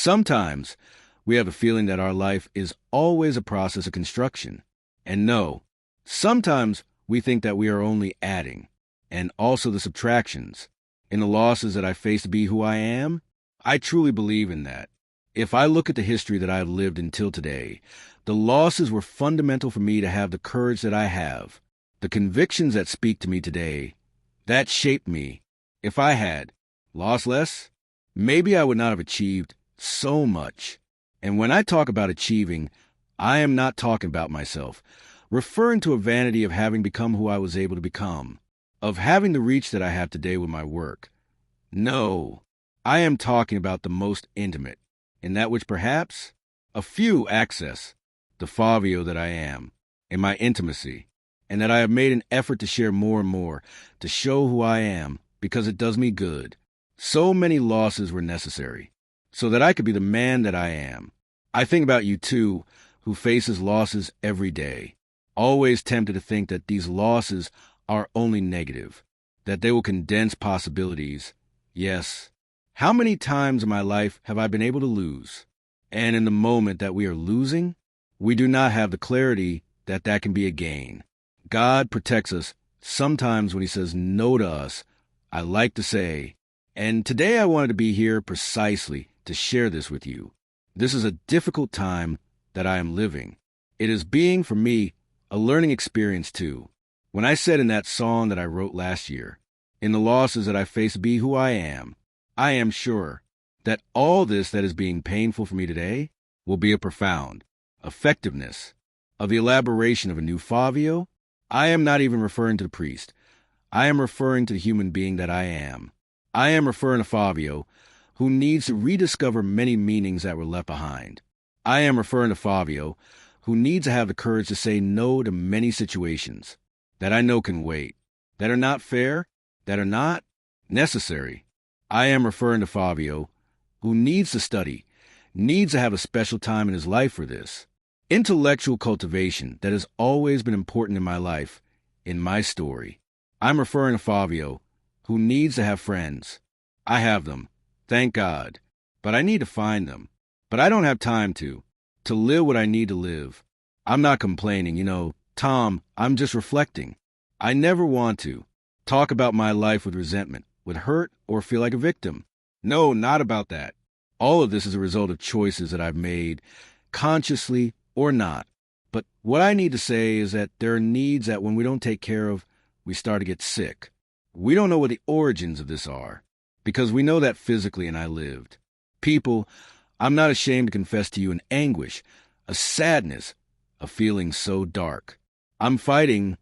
Sometimes we have a feeling that our life is always a process of construction. And no, sometimes we think that we are only adding, and also the subtractions. In the losses that I face to be who I am, I truly believe in that. If I look at the history that I have lived until today, the losses were fundamental for me to have the courage that I have. The convictions that speak to me today, that shaped me. If I had lost less, maybe I would not have achieved so much. And when I talk about achieving, I am not talking about myself, referring to a vanity of having become who I was able to become, of having the reach that I have today with my work. No, I am talking about the most intimate, in that which perhaps a few access, the Fabio that I am, in my intimacy, and that I have made an effort to share more and more, to show who I am, because it does me good. So many losses were necessary, so that I could be the man that I am. I think about you too, who faces losses every day, always tempted to think that these losses are only negative, that they will condense possibilities. Yes. How many times in my life have I been able to lose? And in the moment that we are losing, we do not have the clarity that that can be a gain. God protects us sometimes when he says no to us, I like to say. And today I wanted to be here precisely to share this with you. This is a difficult time that I am living. It is being, for me, a learning experience too. When I said in that song that I wrote last year, in the losses that I face be who I am sure that all this that is being painful for me today will be a profound effectiveness of the elaboration of a new Fabio. I am not even referring to the priest. I am referring to the human being that I am. I am referring to Fabio, who needs to rediscover many meanings that were left behind. I am referring to Fabio, who needs to have the courage to say no to many situations that I know can wait, that are not fair, that are not necessary. I am referring to Fabio, who needs to study, needs to have a special time in his life for this. Intellectual cultivation that has always been important in my life, in my story. I'm referring to Fabio, who needs to have friends. I have them, thank God, but I need to find them. But I don't have time to live what I need to live. I'm not complaining, Tom, I'm just reflecting. I never want to talk about my life with resentment, with hurt, or feel like a victim. No, not about that. All of this is a result of choices that I've made, consciously or not. But what I need to say is that there are needs that when we don't take care of, we start to get sick. We don't know what the origins of this are, because we know that physically, and I lived. People, I'm not ashamed to confess to you an anguish, a sadness, a feeling so dark. I'm fighting,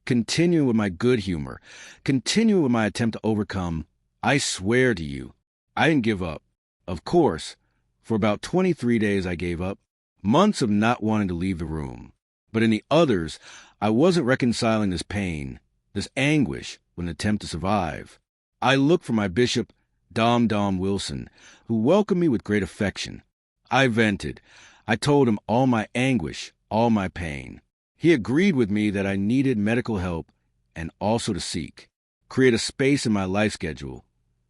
continuing with my good humor, continuing with my attempt to overcome. I swear to you, I didn't give up. Of course, for about 23 days I gave up, months of not wanting to leave the room. But in the others, I wasn't reconciling this pain, this anguish, with an attempt to survive. I looked for my bishop, Dom Wilson, who welcomed me with great affection. I vented. I told him all my anguish, all my pain. He agreed with me that I needed medical help and also to create a space in my life schedule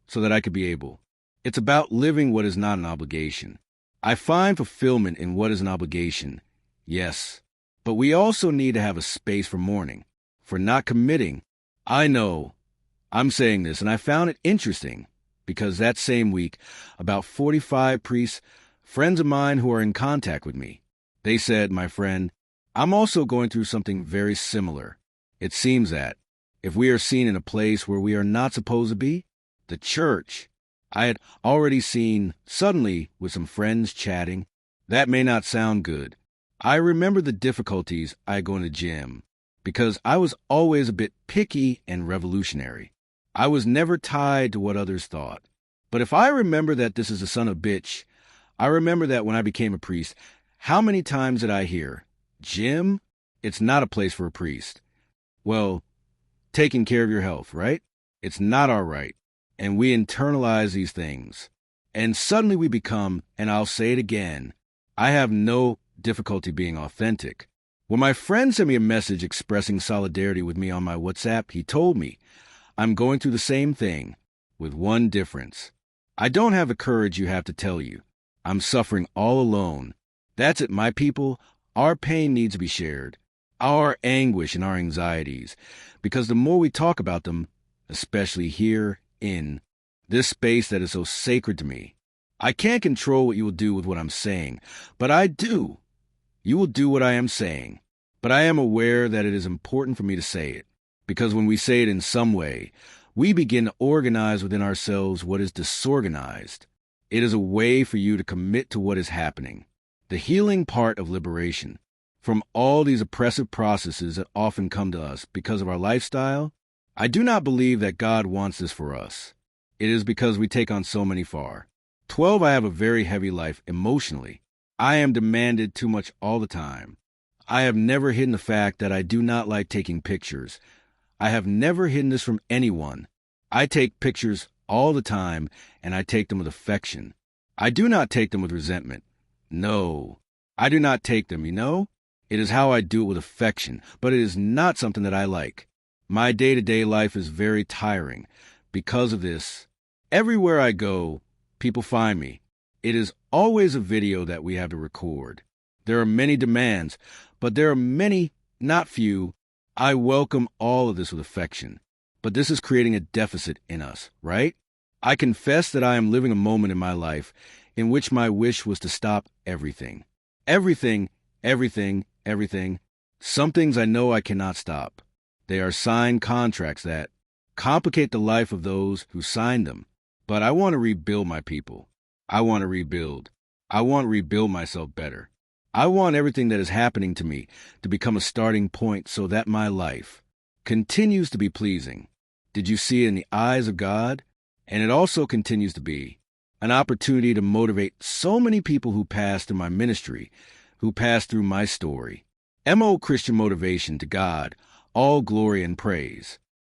so that I could be able. It's about living what is not an obligation. I find fulfillment in what is an obligation, yes, but we also need to have a space for mourning, for not committing. I know I'm saying this, and I found it interesting because that same week, about 45 priests, friends of mine who are in contact with me, they said, my friend, I'm also going through something very similar. It seems that if we are seen in a place where we are not supposed to be, the church, I had already seen suddenly with some friends chatting. That may not sound good. I remember the difficulties I had going to gym because I was always a bit picky and revolutionary. I was never tied to what others thought. But if I remember that this is a son of bitch, I remember that when I became a priest, how many times did I hear, gym? It's not a place for a priest. Well, taking care of your health, right? It's not our right. And we internalize these things. And suddenly we become, and I'll say it again, I have no difficulty being authentic. When my friend sent me a message expressing solidarity with me on my WhatsApp, he told me, I'm going through the same thing, with one difference. I don't have the courage you have to tell you. I'm suffering all alone. That's it, my people. Our pain needs to be shared. Our anguish and our anxieties. Because the more we talk about them, especially here in this space that is so sacred to me, I can't control what you will do with what I'm saying, but I do. You will do what I am saying. But I am aware that it is important for me to say it. Because when we say it in some way, we begin to organize within ourselves what is disorganized. It is a way for you to commit to what is happening. The healing part of liberation from all these oppressive processes that often come to us because of our lifestyle. I do not believe that God wants this for us. It is because we take on so many far. 12, I have a very heavy life emotionally. I am demanded too much all the time. I have never hidden the fact that I do not like taking pictures. I have never hidden this from anyone. I take pictures all the time, and I take them with affection. I do not take them with resentment. No, I do not take them, It is how I do it with affection, but it is not something that I like. My day-to-day life is very tiring. Because of this, everywhere I go, people find me. It is always a video that we have to record. There are many demands, but there are many, not few. I welcome all of this with affection. But this is creating a deficit in us, right? I confess that I am living a moment in my life in which my wish was to stop everything. Everything, everything, everything. Some things I know I cannot stop. They are signed contracts that complicate the life of those who signed them. But I want to rebuild my people. I want to rebuild. I want to rebuild myself better. I want everything that is happening to me to become a starting point so that my life continues to be pleasing. Did you see it in the eyes of God? And it also continues to be an opportunity to motivate so many people who passed through my ministry, who passed through my story. MO Christian motivation to God, all glory and praise.